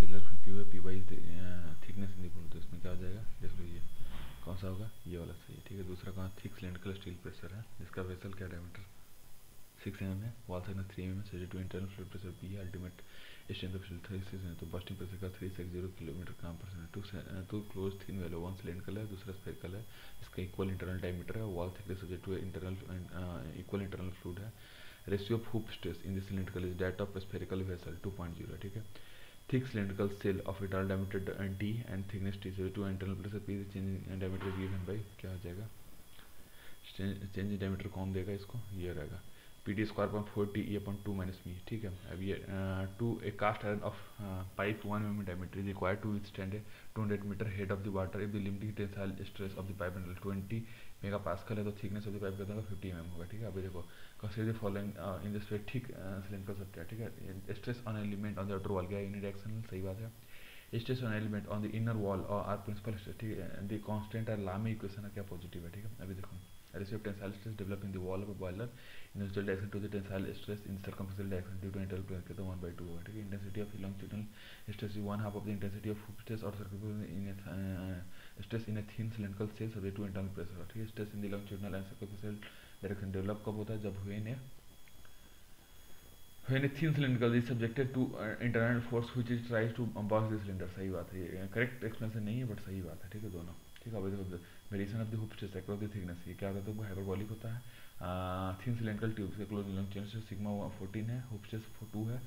Pillar P है, P by thickness नहीं बोलते, तो इसमें क्या हो जाएगा देख लो, ये कौन सा होगा, ये वाला सही है। ठीक है, दूसरा कौन, थिक सिलेंड्रिकल स्टील प्रेशर है जिसका वेसल क्या डायमीटर 6 mm है, वॉल थिकनेस 3 mm है, suggest to internal fluid pressure P है, अल्टीमेट स्ट्रेंथ ऑफ स्टील 36 है, तो बस्टिंग प्रेशर का 360 kg/s। To close thin value, one cylindrical है, दूसरा स्फेरिकल है, इसका इक्वल इंटरनल डायमीटर है, wall thickness suggest to internal equal internal fluid है। Ratio of hoop stress in the cylindrical is that of spherical vessel 2.0। ठीक है, thick cylindrical cell of internal diameter d and thickness t so to internal pressure p the change in diameter given by क्या हो जाएगा, change in diameter कौन देगा इसको, ये रहेगा P D square upon 4 T upon 2 minus मी। ठीक है, अब ये to a cast iron of pipe 1 mm diameter is required to withstand a 200 metre head of the water if the limiting tensile stress of the pipe 20 mega pascal है, तो thickness of the pipe कितना होगा 50 mm होगा। ठीक है, अभी देखो consider the following in this way, ठीक सिलेंडर सब क्या, ठीक है, stress on element on the outer wall, क्या यूनिडायरेक्शनल, सही बात है। Stress on element on the inner wall और आर प्रिंसिपल स्ट्रेस, ठीक है, the constant are Lame equation है क्या, पॉजिटिव है। ठीक है, अभी देखो ratio of tensile stress develop in the wall of a boiler in usual direction to the tensile stress in circumferential direction due to internal pressure तो 1/2 होगा। ठीक है, intensity of longitudinal stress is 1/2 of the intensity of hoop stress और stress in a thin cylindrical shell subject to internal pressure. ठीक है, stress in the longitudinal and circumferential direction develop कब होता है, जब when a thin cylindrical is subjected to internal force which it tries to burst the cylinder, सही बात है, ये करेक्ट एक्सप्लेनेशन नहीं है बट सही बात है। ठीक है, दोनों ठीक है। अब देखो variation of the hoop stress across the thickness, ये क्या होता है, तो हाइपरबॉलिक होता है। थिन सिलेंड्रिकल ट्यूब के क्लोज लॉन्ग स्ट्रेस सिग्मा 14 है, हुप स्ट्रेस 2 है,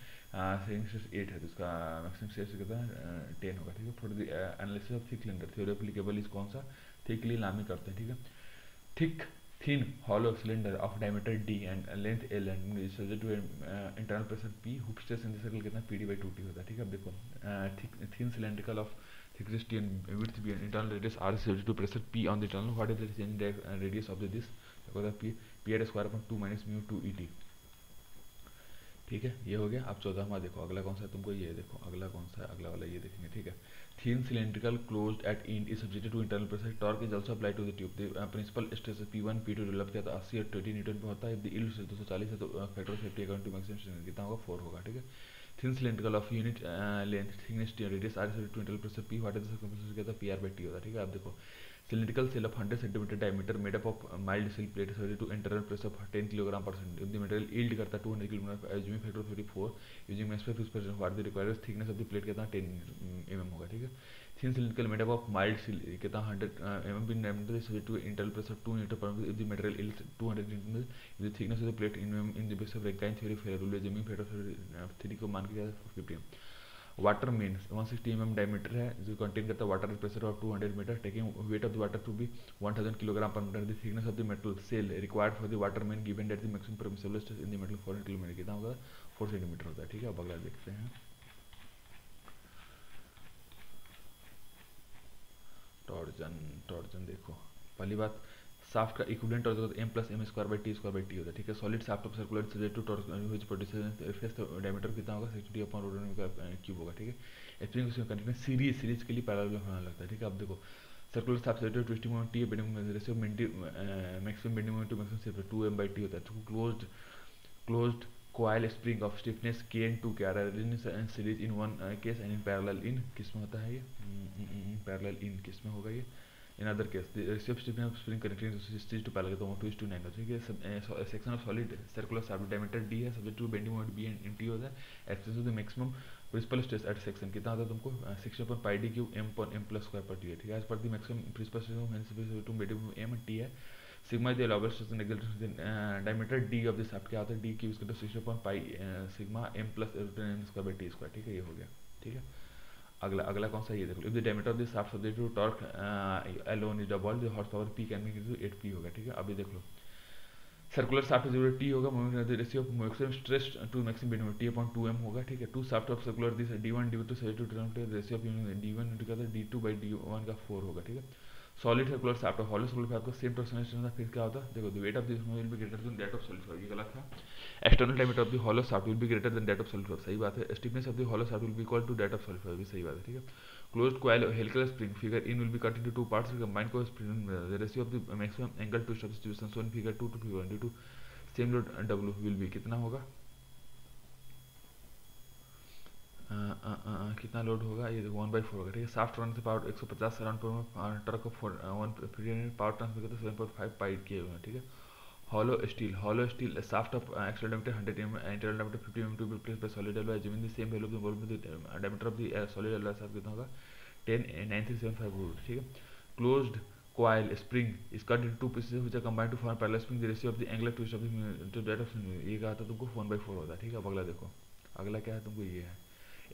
सेकंड स्ट्रेस 8 है, तो इसका मैक्सिमम स्ट्रेस कितना है 10 होगा। ठीक है, for the analysis of thick cylinder theory applicable is कौन सा, थिकली लामी करते हैं। ठीक है, thick thin hollow cylinder of diameter d and length l and is subject to internal pressure p, hoop stress in the circle कितना pd by 2t होता है। ठीक है, अब देखो thin cylindrical of thickness t and width b and internal radius r is subject to pressure p on the internal, what is the change in radius of the this, p r square upon 2 minus mu 2 et। ठीक है, ये हो गया। अब 14वां देखो, अगला कौन सा है तुमको, ये देखो अगला कौन सा है, अगला वाला ये देखेंगे। ठीक है, thin cylindrical closed at end is subjected to internal pressure, torque is also applied to the tube, the principal stress p1 p2 develop किया था 80 और 20 न्यूटन पे होता है, the yield 240 है, तो factor of safety according to maximum strength कितना होगा 4 होगा। ठीक है, thin cylindrical of unit length thickness radius r is subject to internal pressure p, what is the circumference किया था pr by t होता है। ठीक है, अब देखो cylindrical cell of 100 cm diameter made up of mild steel plate subject to internal pressure of 10 kg/cm, if the material yield करता है 200 kg, assuming factor of 34 using mass per percent, what the required thickness of the plate कितना 10 mm होगा। ठीक है, thin cylindrical made up of mild steel कितना 100 mm diameter is subject to internal pressure of 2 Nm if the material yields 200 Nm, if the thickness of the plate in the base of Rankine theory failure will assuming factor of 3 को मान के 50। Water main 160 mm diameter है जो contain करता है water pressure of 200 metre, taking weight of the water to be 1000 kg/m, the thickness of the metal shell required for the water main given that the maximum permissible stress in the metal 400 km कितना होगा 4 centimetre होता है। ठीक है, अब अगला देखते हैं टॉर्जन देखो पहली बात शाफ्ट का equivalent torque m + m² / t² / t होता है। ठीक है, solid shaft of circular subject to torque which produces surface diameter कितना होगा 60t/√m³ होगा। ठीक है, स्प्रिंग कंटिन्यूस सीरीज के लिए पैरेलल में होना लगता है। ठीक है, अब देखो circular shaft subject to twisting moment t bending moment ratio maximum bending moment to maximum stiffness 2m/t होता है। तो closed coil spring of stiffness kn2 क्या रहा है in series in one case and in parallel in किस में होता है ये पैरेलल इन किस में होगा ये in other case the ratio of stiffness of spring connecting stitch to parallel तो 1:9 ठीक है। Section of solid circular shaft diameter d है subject to bending moment b and t होता है। Extension of the maximum principal stress at section कितना होता है तुमको 60/πd³ m/m+² है। ठीक है, as per the maximum principal stress when to bending m and t है sigma the allowable stress and acceleration diameter d of the shaft क्या होता है d की इसका 60/π सिग्मा m+m²/t²। ठीक है, ये हो गया। ठीक है, अगला कौन सा ये देखो if the diameter of the shaft subject to torque alone is double the horse power p can be equal to 8p होगा। ठीक है, अभी देख लो सर्कुलर शाफ्ट जो t होगा moment ratio of maximum stress to maximum bending t/2m होगा। ठीक है, two shaft of circular this d1 d2 subject to term ratio of d1 का d2/d1 का 4 होगा। ठीक है, solid circular shaft hollow circular shaft का सेम टॉर्सनल स्ट्रेंथ फिर क्या होता है देखो the weight of this will be greater than that of solid shaft, ये गलत था। External diameter of the hollow shaft will be greater than that of solid shaft, सही बात है। Stiffness of the hollow shaft will be equal to that of solid shaft, भी सही बात है। ठीक है, closed coil helical spring figure in will be cut into two parts combined को spring the ratio of the maximum angle to stop situation so in figure 2 to figure 1 due to same load w will be कितना होगा कितना load होगा, ये देखो 1/4 होगा, ठीक है। साफ्ट रन से पावर 150 राउंड पर टॉर्क को 1 पावर ट्रांसफर करते 7.5 पाई किए हुए हैं, ठीक है। hollow steel shaft of external diameter 100 mm, internal diameter 50 mm to be replaced by solid alloy, assuming the same value of the volume of the diameter of the solid alloy shaft कितना होगा 10 9375 volt, ठीक है। Closed coil spring is cut into two pieces which are combined to form parallel spring, the ratio of the angular twist of the to that of ये कहा था तुमको 1/4 होता है, ठीक है। अब अगला देखो, अगला क्या है तुमको ये है,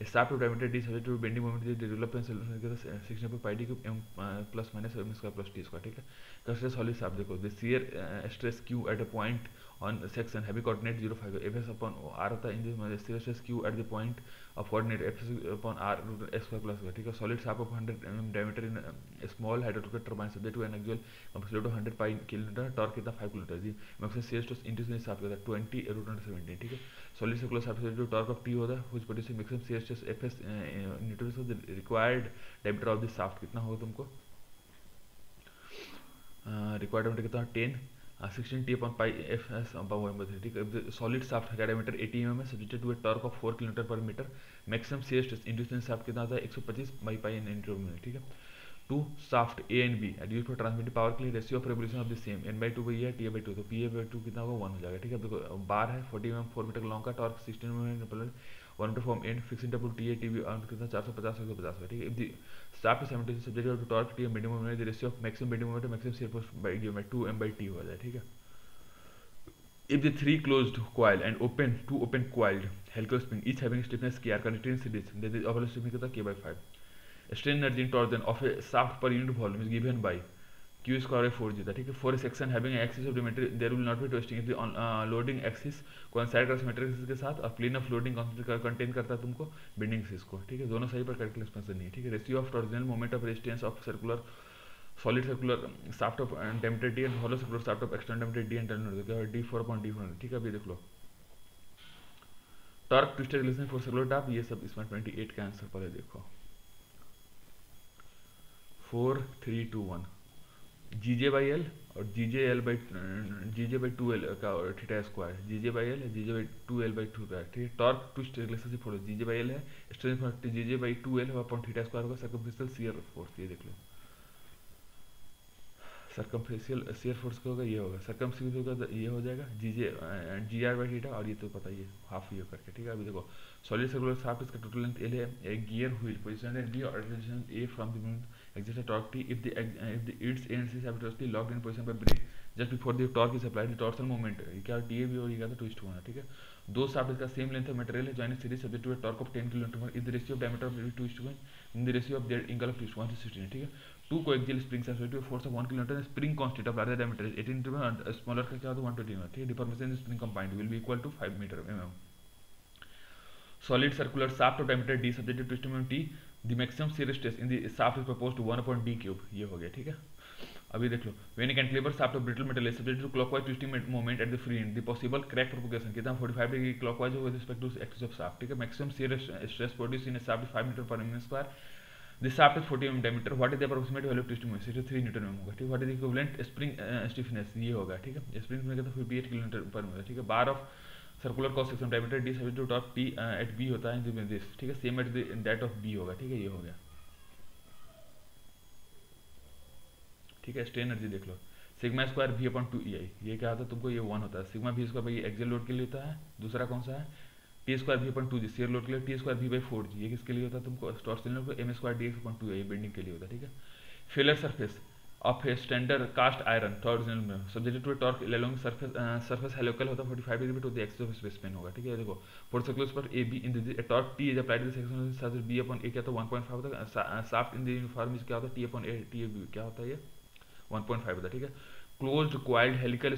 a shaft of diameter d subject to bending moment is developed and 16 pi d cube m plus minus m square plus t square, ठीक है। कंसीडर सॉलिड शाफ्ट, देखो the shear stress q at a point on section heavy coordinate 0.5 fs upon r होता है in the shear stress q at the point of coordinate fs upon r x square plus, ठीक है। Solid shaft of 100 mm diameter in small hydraulic turbine subject to an actual compressor to 100 pi kilometre, torque कितना 5 kilometre जी। Maximum shear stress induce shaft कितना 20/17, ठीक है। Solid circular shaft जो torque of t होता है which produce maximum shear stress fs Newton of the required diameter of the shaft कितना होगा तुमको, रिक्वायर्ड डायमीटर कितना 10 16 t upon pi fs above, ठीक है। सॉलिड शाफ्ट डायमीटर 80 mm है, subjected to a torque of 4 kilometre per metre, maximum shear stress induced shaft कितना आता है 125 by pi N into minute, ठीक है। Two shaft A and B and use for transmitting power के लिए ratio of revolution of the same n/2 वही है t/2, तो p/2 कितना होगा 1 हो जाएगा, ठीक है। देखो बार है 40 mm 4 मीटर लॉन्ग का, torque 16 mm 1 metre from end fix into T A TV कितना 450 150 है, ठीक है। The shaft is symmetrically subjected to torque T bending moment, the ratio of maximum bending moment maximum shear force by given by 2m/t हो जाए, ठीक है। If the three closed coil and two open coiled helical spring each having stiffness k are connected in series, then the overall stiffness कितना k/5. Strain energy in torsion of a shaft per unit volume is given by q square 4g, ठीक है। For a section having an axis of diameter there will not be twisting if the loading axis coincide कर symmetric axis के साथ और plane of loading contain करता है तुमको bending axis को, ठीक है। दोनों सही पर correct expansion नहीं है, ठीक है। Ratio of torsional moment of resistance of circular solid circular shaft of diameter d and hollow circular shaft of external diameter d and internal क्या है d4/d4, ठीक है। अभी देख लो torque twister relation for circular top, ये सब इसमें 28 का आंसर पहले देखो 4 3 2 1 GJ/L और GJ/2L का थीटा स्क्वायर GJ/L है GJ/2L/2 का, ठीक है। Torque twist relationship for GJ/L है, strain for GJ/2L upon theta square होगा, सर्कमफरेंशियल शियर फोर्स, ये देख लो सर्कमफरेंशियल शियर फोर्स क्या होगा, ये होगा सर्कमफरेंशियल होगा, ये हो जाएगा GR/थीटा और ये तो पता ही है हाफ ये करके, ठीक है। अभी देखो सॉलिड सर्कुलर शाफ्ट इसका टोटल लेंथ L है, एक गियर व्हील पोजीशन है B और acceleration A from the point axis torque T if the its ends is absolutely locked in position by brake just before the torque is applied, the torsional moment क्या TA भी और ये क्या था twist होना, ठीक है। दो शाफ्ट इसका सेम लेंथ ऑफ मटेरियल है, joint series subject to a torque of 10 kN is the ratio of diameter of twist in the ratio of their angle of twist 1:16, ठीक है। Two coaxial springs are subject to force of 1 kN, spring constant of larger diameter is 18 metre, smaller का क्या होता है 120, ठीक है। Deformation in spring combined will be equal to 5 metre mm. Solid circular shaft of diameter d subject to twist moment t, the maximum shear stress in the shaft is proposed to 1/d³, ये हो गया, ठीक है। अभी देख लो when a cantilever shaft of brittle metal is subject to clockwise twisting moment at the free end, the possible crack propagation कितना 45 degree clockwise with respect to axis of shaft, ठीक है। maximum shear stress produced in a shaft is 5 metre पर mm square, the shaft is 40 mm diameter, what is the approximate value of twisting moment 63 Newton में होगा, ठीक है। what is the equivalent spring stiffness, ये होगा, ठीक है। Spring में कितना 58 किलोमीटर पर मीटर, ठीक है। Bar of circular cross section diameter d subject to torque t at b होता है दिस, ठीक है। Same at that of b होगा, ठीक है। ये हो गया, ठीक है। स्ट्रेन एनर्जी देख लो सिग्मा स्क्वायर v/2EI, ये क्या होता है तुमको, ये 1 होता है। सिग्मा v स्क्वायर भाई एक्सियल लोड के लिए होता है, दूसरा कौन सा है t square v/2g shear load के लिए, t स्क्वायर v/4g ये किसके लिए होता है तुमको torsional load, m square dx/2 ये बेंडिंग के लिए होता है, ठीक है। Failure surface of a standard cast iron torsional में subjected to a torque along surface helical होता है 45 degree to the axis of spaceman होगा, ठीक है। देखो for circles पर AB in the torque T is applied to the section of the surface B/A क्या होता है 1.5 होता है, shaft in the uniform is क्या होता है T/A TAB क्या होता है ये 1.5 होता है, ठीक है। closed coiled helical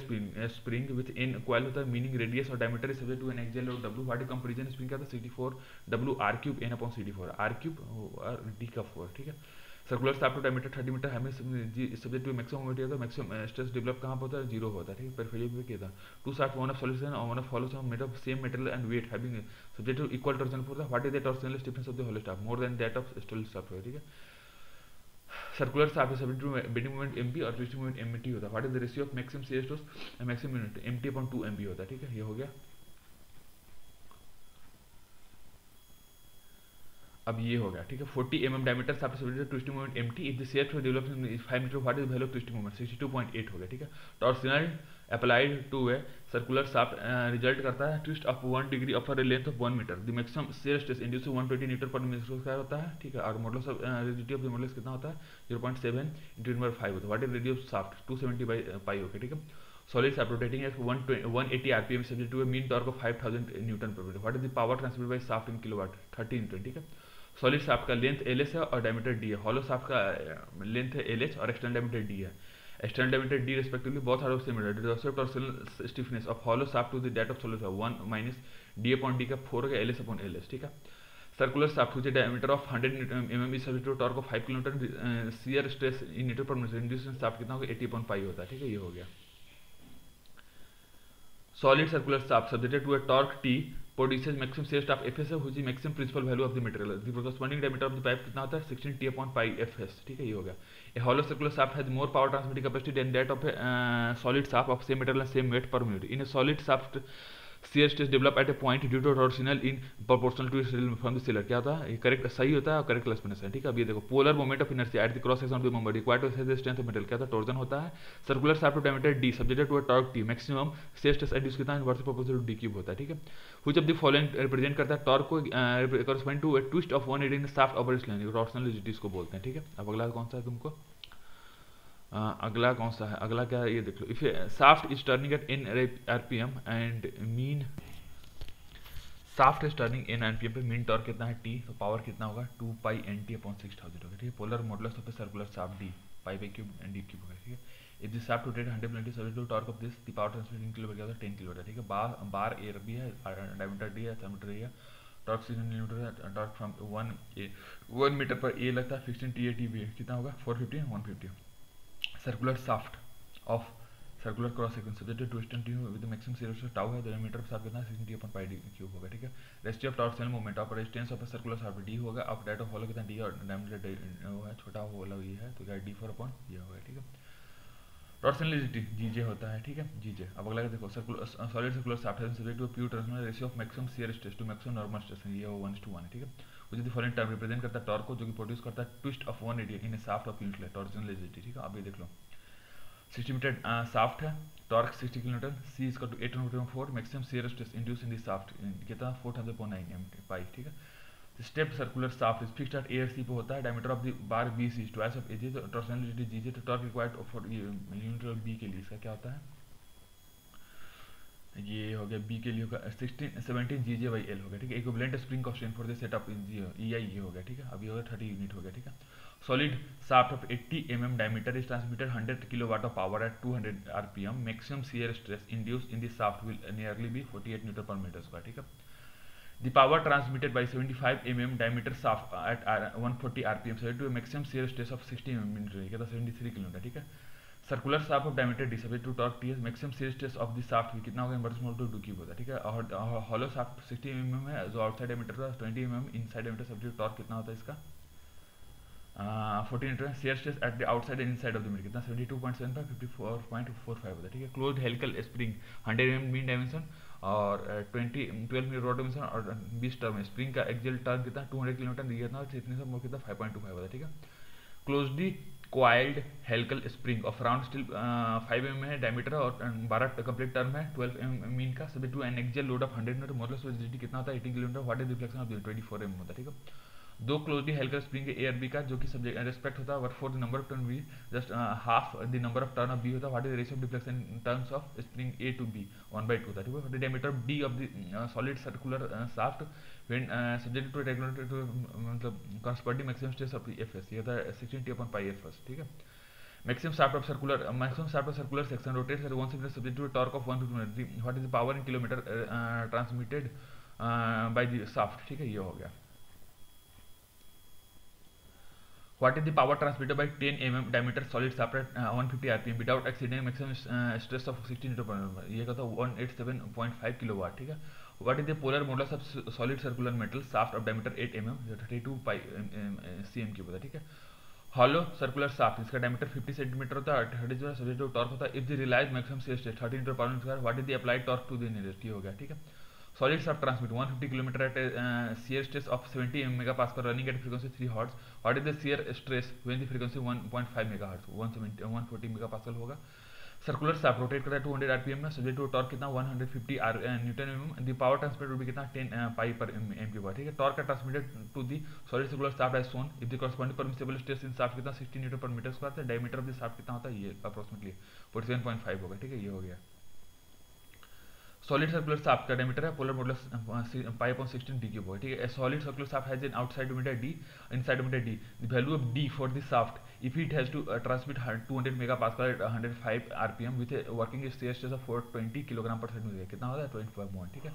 spring with n coil होता है meaning radius और diameter is subject to an axial load W, what is comparison spring क्या होता है 64 W r³ n/CD4 r³ और d का 4, ठीक है। Circular shaft of diameter 30 metre हमें सब्जेक्ट टू मैक्सिमम मोमेंट होता है, मैक्सिमम स्ट्रेस डेवलप कहां पर होता है 0 होता है, ठीक है। पेरिफेरल में क्या था two shaft one of solution और one of hollow shaft made of same material and weight having subject to equal torsion force, what is the torsional stiffness of the hollow shaft more than that of steel shaft, ठीक है। Circular shaft is subject to bending moment mp और twisting moment mt होता है, what is the ratio of maximum shear stress and maximum unit mt/2 होता है, ठीक है। ये हो गया। अब ये हो गया, ठीक है। 40 mm diameter shaft subjected to twisting moment MT if the shear flow develops in 5 metre, what is the value of twisting moment? 62.8 हो गया, ठीक है। Torsional applied to a circular shaft result करता है twist of 1 degree of a length of 1 metre. The maximum shear stress induce 120 newton per metre square होता है, ठीक है। और modulus of rigidity of the modulus कितना होता है? 0.7 × 10⁵ होता है। What is radius of shaft? 270/π, okay, ठीक है। Solid shaft rotating at 180 rpm subject to a mean torque of 5000 Newton per meter. What is the power transmitted by shaft in kilowatt? 30 Newton, ठीक है। Solid shaft का length LS है और diameter D है। Hollow shaft का length है LH और external diameter D है। External diameter D respectively both are of similar. The ratio of torsional stiffness of hollow shaft to the that of solid shaft 1 minus D/D का 4 हो गया LS/LS, ठीक है। Circular shaft which diameter of 100 mm is subject to torque of 5 kN, shear stress in newton per metre induced shaft कितना होगा? 80/π होता है, ठीक है। ये हो गया। Solid circular shaft subjected to a torque T produces maximum shear shaft Fs which is maximum principal value of the material. The corresponding diameter of the pipe कितना होता है? 16 T/π Fs, ठीक है। ये हो गया। A hollow circular shaft has more power transmitting capacity than that of a solid shaft of same material and same weight per unit. In a solid shaft, shear stress develop at a point due to torsional in proportional to from the cylinder। क्या होता है? ये correct सही होता है और correct explanation है, ठीक है। अब ये देखो, polar moment of inertia at the cross section of the member required to exercise the strength of metal. क्या होता है? टॉर्जन होता है। Circular shaft of diameter D subjected to a torque T, maximum shear stress at कितना? Inversely proportional to D³ होता है, ठीक है। Which of the following represent करता है टॉर्क को corresponding to a twist of 180 in shaft over its length, torsional rigidity को बोलते हैं, ठीक है। अब अगला कौन सा है तुमको? अगला कौन सा है? अगला क्या है ये देख लो। If shaft is turning at n rpm and mean shaft is turning in NPM पे, मीन टॉर्क कितना है? T, तो पावर कितना होगा? 2π/Nt/6000 होगा, ठीक है। Polar modulus of a circular shaft D, π/3 and D³ होगा, ठीक है। If this shaft rotate 100 mm subject to torque of this, the power transmitted in kilowatt क्या होता है? 10 किलोवाट, ठीक है। बार एयर भी है, डायमीटर D है, थर्मोमीटर है, टॉर्क 600 न्यूटन है, टॉर्क फ्रॉम 1 मीटर पर A लगता है, 16 TAT भी है, कितना होगा? 450 150। Circular shaft of circular cross section subjected to twist with maximum shear stress tau है, डायमीटर पर शाफ्ट कितना? 60 π/D³ होगा, ठीक है। Ratio of torsional moment of resistance of circular shaft D होगा, ऑफ दैट ऑफ हॉलो कितना? D और diameter वो है, छोटा हॉलो ये है, तो क्या D4 ये होगा, ठीक है। टॉर्सनल रिजिडिटी GJ होता है, ठीक है, GJ। अब अगला देखो, सॉलिड सर्कुलर शाफ्ट है subject to pure torsional ratio of maximum shear stress to maximum normal stress, ये 1:1 है, ठीक है। Which the following term represent करता है टॉर्क को जो कि प्रोड्यूस करता है twist of 180 in a shaft of unit torsional rigidity, ठीक है। अब ये देख लो, 60 मीटर शाफ्ट है, torque 60 kN, C is equal to 8/4, maximum shear stress induce in the shaft कितना? 4000/9 MPa, ठीक है। Step circular shaft is fixed at A और C पे होता है, diameter of the bar BC is twice of AJ, तो torsional rigidity GJ, तो torque required for unit of B के लिए इसका क्या होता है? ये हो गया B के लिए होगा 17 GJ/L हो गया, ठीक है। Equivalent spring constant for the setup EI ये हो गया, ठीक है। अब ये होगा 30 यूनिट हो गया, ठीक है। Solid shaft of 80 mm diameter is transmitted 100 kW of power at 200 rpm. Maximum shear stress induced in the shaft will nearly be 48 Newton per meter square, ठीक है। The power transmitted by 75 mm diameter shaft at 140 rpm so to a maximum shear stress of 60 mm, क्या था? 73 kN, ठीक है। Circular shaft of diameter D subject to torque T, maximum shear stress of the shaft भी कितना होगा? Inverse mode to D³ होता है, ठीक है। और हॉलो शाफ्ट 60 mm है, जो आउटसाइड डायमीटर था 20 mm, inside diameter subject torque कितना होता है इसका? 14 Newton। Shear stress at the outside and inside of the metre कितना? 72.75 54.45 होता है, ठीक है। Closed helical spring 100 mm mean dimension और 12 मीटर रॉड डायमेंशन और 20 टर्म स्प्रिंग का एक्सियल टर्न कितना? 200 kN दिया था, इतने से मोर कितना? 5.25 होता है, ठीक है। Closely coiled helical spring of round steel 5 mm है डायमीटर और 12 कंप्लीट टर्म है 12 mm मीन का, subject to an axial load of 100 Newton, modulus of rigidity कितना होता है? 18 kN। What is reflection of 24 mm होता है, ठीक है। दो क्लोजली हेलिकल स्प्रिंग के A और B का जो कि सब्जेक्ट रेस्पेक्ट होता है what for the number of turn B just half the number of turn of B होता है, what is the ratio of deflection in terms of spring A to B 1/2 होता है, ठीक है। The diameter of D of the solid circular shaft when subject to regulator to मतलब corresponding maximum stress of Fs, ये होता है 16 T/π Fs, ठीक है। Maximum shaft of circular section rotates at 1 cm subject to a torque of 150 Newton. What is the power in kilometer transmitted by the shaft, ठीक है, ये हो गया। What is the power transmitted by 10 mm diameter solid shaft at 150 rpm without exceeding maximum stress of 60 Newton per meter, ये कहता है 187.5 kilowatt, ठीक है। What is the polar modulus of solid circular metal shaft of diameter 8 mm 32 pi cm की होता है, ठीक है। हॉलो सर्कुलर शाफ्ट इसका डायमीटर 50 सेंटीमीटर होता है, 30 जो सब्जेक्ट टॉर्क होता है if the realise maximum shear stress 13 Newton per meter square, what is the applied torque to the nearest, ये हो गया, ठीक है। Solid shaft transmit 150 km at a shear stress of 70 megapascal running at frequency 3 hertz. What is the shear stress when the frequency 1.5 megahertz 140 megapascal होगा. Circular shaft rotate करता है 200 RPM में, subject to torque कितना 150 newton m. The power transmitted will be कितना 10 पाई पर M की बार. ठीक है. टॉर्क का transmitted to the solid circular shaft as shown. If the corresponding permissible stress in shaft कितना 60 newton per metre square. Diameter of the shaft कितना होता है ये अप्रोक्सीमेटली 47.5 होगा. ठीक है. ये हो गया. सॉलिड सर्कुलर शाफ्ट का डायमीटर है polar modulus pi upon 16 D cube होगा. ठीक है. Solid circular shaft has an outside diameter D, inside diameter D. The value of D for the shaft if it has to transmit 200 megapascal at 105 RPM with a working shear stress of 420 kilogram per centimetre. कितना होता है 25 मोल. ठीक है.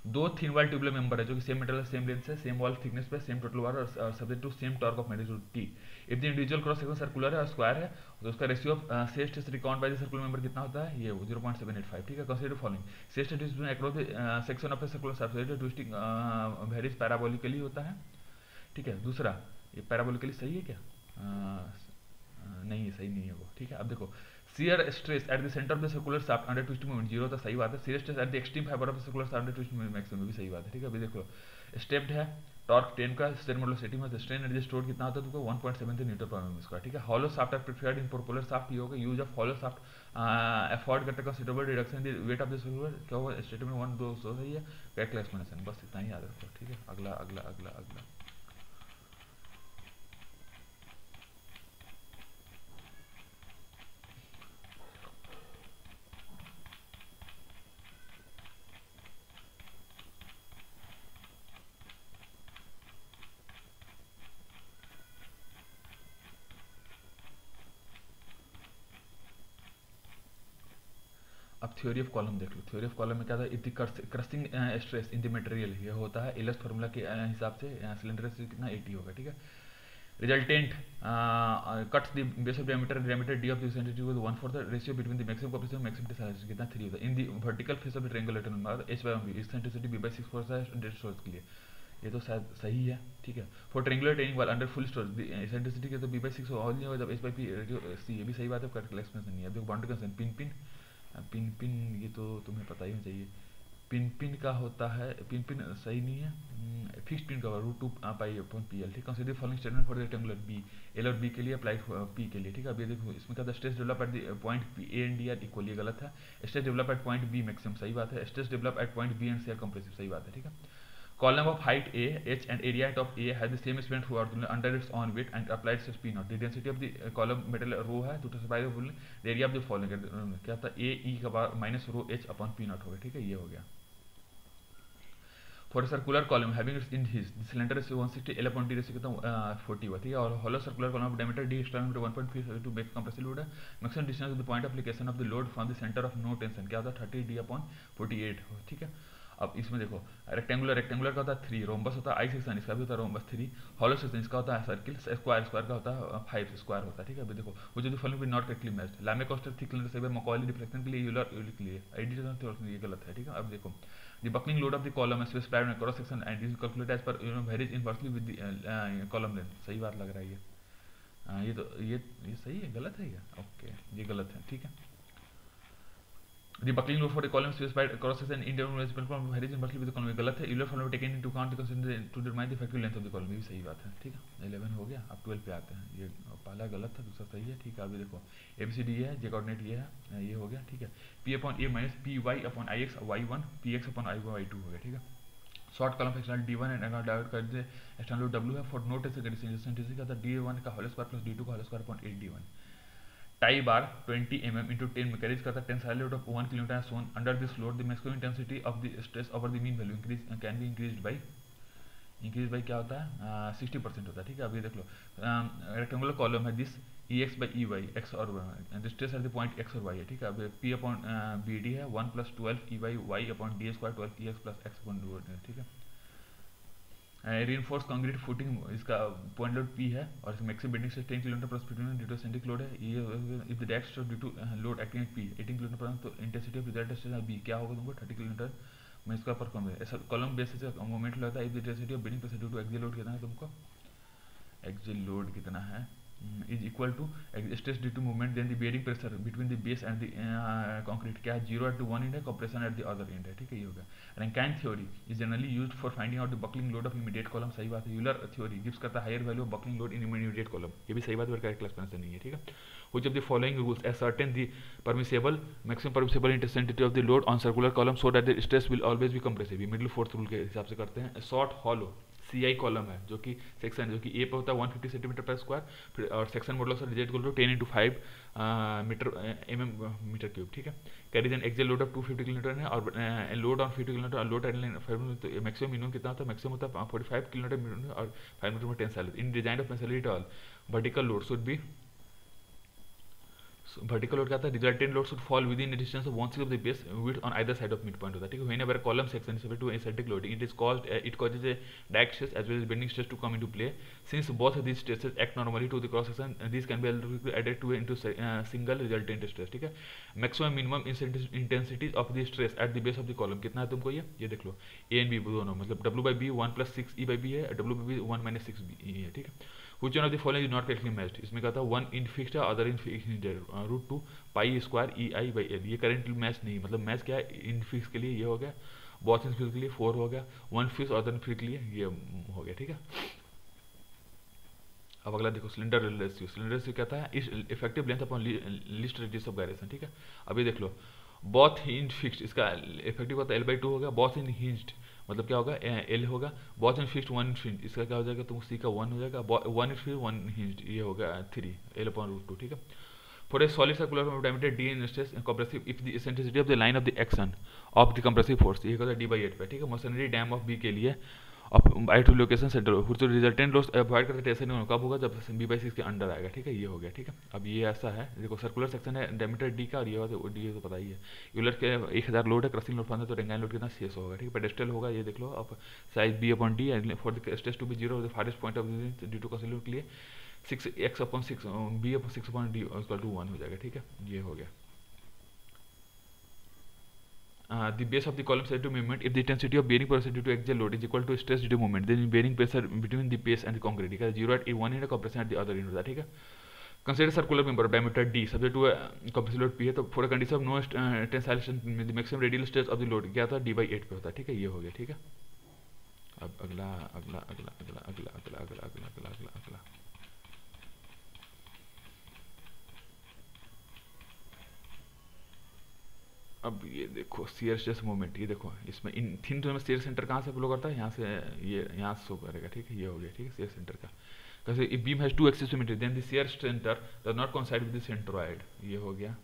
दो thin wall tubular member है जो कि same metal same length है, सेम वॉल थिकनेस पे, सेम टोटल वार और subject to same torque of magnitude T. If the individual cross section circular है और स्क्वायर है तो उसका ratio of shear stress record by the circular member कितना होता है ये 0.785. ठीक है. Consider following. shear stress distribution across the section of a circular surface twisting varies parabolically होता है. ठीक है. दूसरा ये पैराबोलिकली सही है क्या? नहीं है, सही नहीं है वो. ठीक है. अब देखो shear stress at the center of the circular shaft under twisting moment 0 था, सही बात है. shear stress at the extreme fiber of the circular shaft under twisting moment maximum भी सही बात है. ठीक है. अभी देखो स्टेप्ड है टॉर्क 10 का स्टेट मॉडल सेटिंग में स्ट्रेन एनर्जी स्टोर कितना होता है तुमको 1.73 न्यूटन पर mm स्क्वायर. ठीक है. Hollow shaft are preferred in propeller shaft. ये होगा use of hollow shaft afford करता है considerable reduction in the weight of the circular. क्या होगा स्टेटमेंट 1 2 सही है. Correct explanation. बस इतना ही याद रखो. ठीक है. अगला अगला अगला अगला अब थ्योरी ऑफ कॉलम देख लो. थ्योरी ऑफ कॉलम में क्या था if the crusting stress in the material ये होता है एलएस फार्मूला के हिसाब से सिलेंडर से कितना 80 होगा. ठीक है. Resultant cuts the base of diameter D of the centimetre with 1 for the ratio between the maximum compression और मैक्सिमम टेंसाइल कितना 3 होता है. In the vertical face of the triangular number h/b इस सेंटीमीटर b/6 फोर्स है dead source के लिए. ये तो शायद सही है. ठीक है. फॉर ट्रायंगुलर टेनिंग वाल अंडर फुल स्टोर सेंटीमीटर के तो b/6 ऑल नहीं होगा जब h/p रेडियो सी. ये भी सही बात है. करेक्ट एक्सप्लेनेशन नहीं है. अब देखो boundary constraint pin pin pin pin ये तो तुम्हें पता ही होना चाहिए. पिन पिन का होता है पिन पिन सही नहीं है. फिक्स्ड पिन का √2 पाई अपॉन पीएल. ठीक है. Consider following statement for the rectangular B L और बी के लिए अप्लाइड पी के लिए. ठीक है. अब ये देखो इसमें क्या था stress develop at the point P A and D are equal. ये गलत है. Stress develop at point B maximum सही बात है. Stress develop at point B and C are compressive सही बात है. ठीक है. Column of height A, H and area of A has the same span throughout under its own weight and applied stress P naught. The density of the column metal rho है तो by the area of the following क्या था A E का बार minus rho H upon P naught हो गया. ठीक है. ये हो गया. For a circular column having in his the cylinder ratio 160 L upon D ratio कितना 40 हुआ. ठीक है. और hollow circular column of diameter D external diameter 1.5 to make compressive load है. Maximum distance of the point application of the load from the center of no tension क्या होता है 30 D upon 48. ठीक है. अब इसमें देखो रेक्टेंगुलर का होता है 3, रोम्बस होता है आई सेक्शन इसका भी होता है रोम्बस 3, हॉलो सेक्शन इसका होता है सर्किल, स्क्वायर का होता है 5 स्क्वायर होता है. ठीक है. अभी देखो वो जो following will not correctly matched. Lame कोस्टर थिक सिलेंडर से मकॉली डिफ्लेक्शन के लिए यूलर के लिए एडिशन थ्योरम ये गलत है. ठीक है. अब देखो the buckling load of the column is specified in cross section and is calculated as per varies inversely with the column length. सही बात लग रहा है ये. ये तो ये सही है गलत है क्या? ओके ये गलत है. ठीक है. The buckling load for the column specified across section interval from varies inversely with the column गलत है. Euler formula taken into account to determine the effective length of the column. ये भी सही बात है. ठीक है. 11 हो गया. अब 12 पे आते हैं. ये पहला गलत था दूसरा सही है. ठीक है. अभी देखो ABCD ये है J कोऑर्डिनेट ये है ये हो गया. ठीक है. P upon A minus PY upon IX Y1 PX upon IY Y2 हो गया. ठीक है. Short column external D1 and अगर डाइवर्ट कर दे एक्सटर्नल लोड W है फॉर नोट ऐसे कंडीशन का था D1 का होल स्क्वायर प्लस D2 का whole square upon 8 D1. Tie bar 20 mm into 10 में कैरीज करता है टेंसाइल लोड ऑफ 1 किलोमीटर है सोन under this load the maximum intensity of the stress over the mean value can be increased by क्या होता है 60% होता है. ठीक है. अभी देख लो रेक्टेंगुलर कॉलम है this EX by EY x और y the stress at the point x और y है. ठीक है. अब P upon BD है 1 plus 12 EY y upon D square 12 EX plus x upon d. ठीक है. reinforced concrete footing इसका पॉइंट लोड P है और मैक्सिमम बेंडिंग से 10 kilometre plus due to centric load है. ये if the deck stress due to load acting at P 18 kilometre per तो intensity of result stress B क्या होगा तुमको 30 किलोमीटर में इसका पर कम है. ऐसा कॉलम बेस से मोमेंट लगता है. If the intensity of bending pressure due to axial load कितना है तुमको एक्सियल लोड कितना है is equal to stress due to movement, then the bearing pressure between the base and the concrete क्या है, 0 at one end है, compression at the other end है, ठीक है, ये हो गया. Rankine theory is generally used for finding out the buckling load of immediate column, सही बात है. Euler theory gives करता है higher value of buckling load in immediate column, ये भी सही बात है, करेक्ट एक्सप्लेनेशन नहीं है, ठीक है. Which of the following rules ascertain the maximum permissible intensity of the load on circular column so that the stress will always be compressive, middle fourth rule के हिसाब से करते हैं. शॉर्ट हॉलो CI कॉलम है, जो कि section जो कि ए पे होता है 150 सेंटीमीटर पर स्क्वायर, और section modulus of rigid equal to 10 × 5 metre cube, ठीक है. Carries an axial load of 250 kilometre है, और लोड ऑन 50 किलोमीटर, और लोड एट मैक्सिमम मिनिमम कितना होता है, मैक्सिमम होता है 45 किलोमीटर और 5 मीटर में tensile. In design of masonry tall vertical load should be, vertical load क्या था, resultant load should fall within distance of 1/6 of the base width on either side of mid point होता है, ठीक है. Whenever a column section is subject to eccentric loading it causes a direct stress as well as bending stress to come into play. Since both of this stresses act normally to the cross section, this can be added to into single resultant stress, ठीक है. Maximum minimum intensity of the stress at the base of the column कितना है तुमको, ये देख लो, ए and B दोनों, मतलब W/B 1 + 6E/B है, W/B 1 - 6B है, ठीक है. Which one of the following is not correctly matched? इसमें कहता है 1 in fixed है, other in fixed है, √2 π² EI/L. ये करेंटली मैच नहीं, मतलब मैच क्या है, इन फिक्स के लिए ये हो गया, बोथ इन फिक्स के लिए 4 हो गया, 1 फिक्स अदर इन फिक्स के लिए ये हो गया, ठीक है. अब अगला देखो सिलेंडर रेशियो. सिलेंडर रेशियो कहता है इस effective length upon least radius of gyration, ठीक है. अब ये देख लो, बोथ इन फिक्स्ड, इसका इफेक्टिव होता है L/2 हो गया, बोथ इन हिंज्ड मतलब क्या होगा, L होगा, बोथ इन फिक्स्ड 1 फिक्स्ड, इसका क्या हो जाएगा, तुम C का 1 हो जाएगा, 1 फिक्स्ड 1 हिंज्ड, ये होगा 3 L/√2, ठीक है. For a solid circular diameter D in stress compressive if the eccentricity of the line of the action of the compressive force, ये होता है D/8 पे, ठीक है. मशीनरी डैम ऑफ B के लिए by two location centre resultant loss avoid करते tension कब होगा, जब B/6 के अंडर आएगा, ठीक है, ये हो गया, ठीक है. अब ये ऐसा है, देखो सर्कुलर सेक्शन है डायमीटर D का, और ये D तो पता ही है. यूलर के 1000 लोड है, क्रसिंग लोड 15, तो रेंगाइन लोड कितना 600 होगा, ठीक है. पेडेस्ट्रल होगा, ये देख लो, अब size B/D for the stress to be 0 the farthest point of due to crossing load के लिए 6x/6 B/6/D = 1 हो जाएगा, ठीक है, ये हो गया. The base of the column set to movement if the intensity of bearing pressure due to axial load is equal to stress due to movement, then bearing pressure between the base and the concrete, ठीक है, 0 at one end, compression at the other end होता है, ठीक है. Consider circular member of diameter D subject to compressive load P है, तो for a condition of no tensile stress the maximum radial stress of the load क्या था, D/8 पे होता है, ठीक है, ये हो गया, ठीक है. अब अगला अगला अगला अगला अगला अगला अगला अगला अगला अगला अगला अब ये देखो शियर स्ट्रेस मोमेंट, ये देखो इसमें इन थिन में शियर सेंटर कहाँ से फ्लो करता है, यहाँ से, ये यहाँ से शो करेगा, ठीक है, ये हो गया, ठीक है, शियर सेंटर का. कैसे if beam has 2 axis symmetry then the shear centre does not coincide with the centroid, ये हो गया.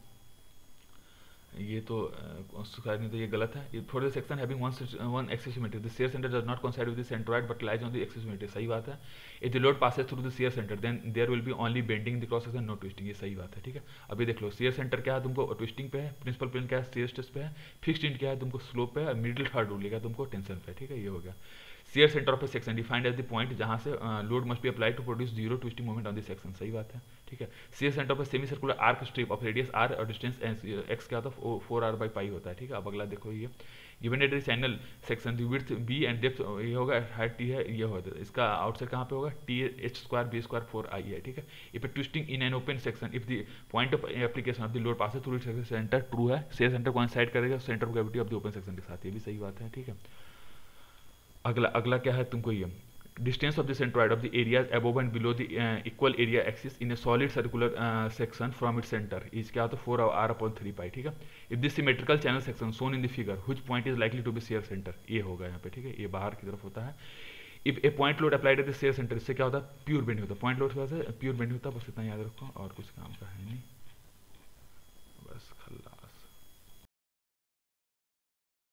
ये तो नहीं, तो ये गलत है. For the section having one axis symmetry the shear centre does not coincide with the centroid but lies on the axis symmetry, सही बात है. If the load passes through the shear centre then there will be only bending the cross section, no twisting, ये सही बात है, ठीक है. अभी देख लो, शियर सेंटर क्या है तुमको, ट्विस्टिंग पे है, प्रिंसिपल प्लेन क्या है, शियर स्ट्रेस पे है, फिक्स्ड एंड क्या है तुमको, स्लोप पे है, और मिडिल थर्ड रूल क्या तुमको, टेंशन पे, ठीक है, ये हो गया. Shear centre of a section defined as the point जहां से load must be applied to produce zero twisting moment on the section, सही बात है, ठीक है. Shear centre of a semi circular arc strip of radius r और distance x क्या होता है 4r/π होता है, ठीक है. अब अगला देखो, ये given at channel section the width b and depth ये होगा, हाइट t है, ये होगा, इसका आउटसाइड कहाँ पे होगा, T(h²) b² 4i है, ठीक है. If A twisting in an open section if the point of application of the load passes through centre, true है, शियर सेंटर कोइंसाइड करेगा centre of gravity of the open section के साथ, ये भी सही बात है, ठीक है. अगला अगला क्या है तुमको, ये distance of the centroid of the areas above and below the equal area axis in a solid circular section from it centre is क्या होता है 4r/3π, ठीक है. If this symmetrical channel section shown in the figure which point is likely to be shear centre, ये होगा यहाँ पे, ठीक है, ये बाहर की तरफ होता है. If A point load applied at the shear centre, इससे क्या होता है, प्योर बेंडिंग होता है, पॉइंट लोड की वजह से प्योर बेंडिंग होता है, बस इतना याद रखो, और कुछ काम का है नहीं, बस खल्ला.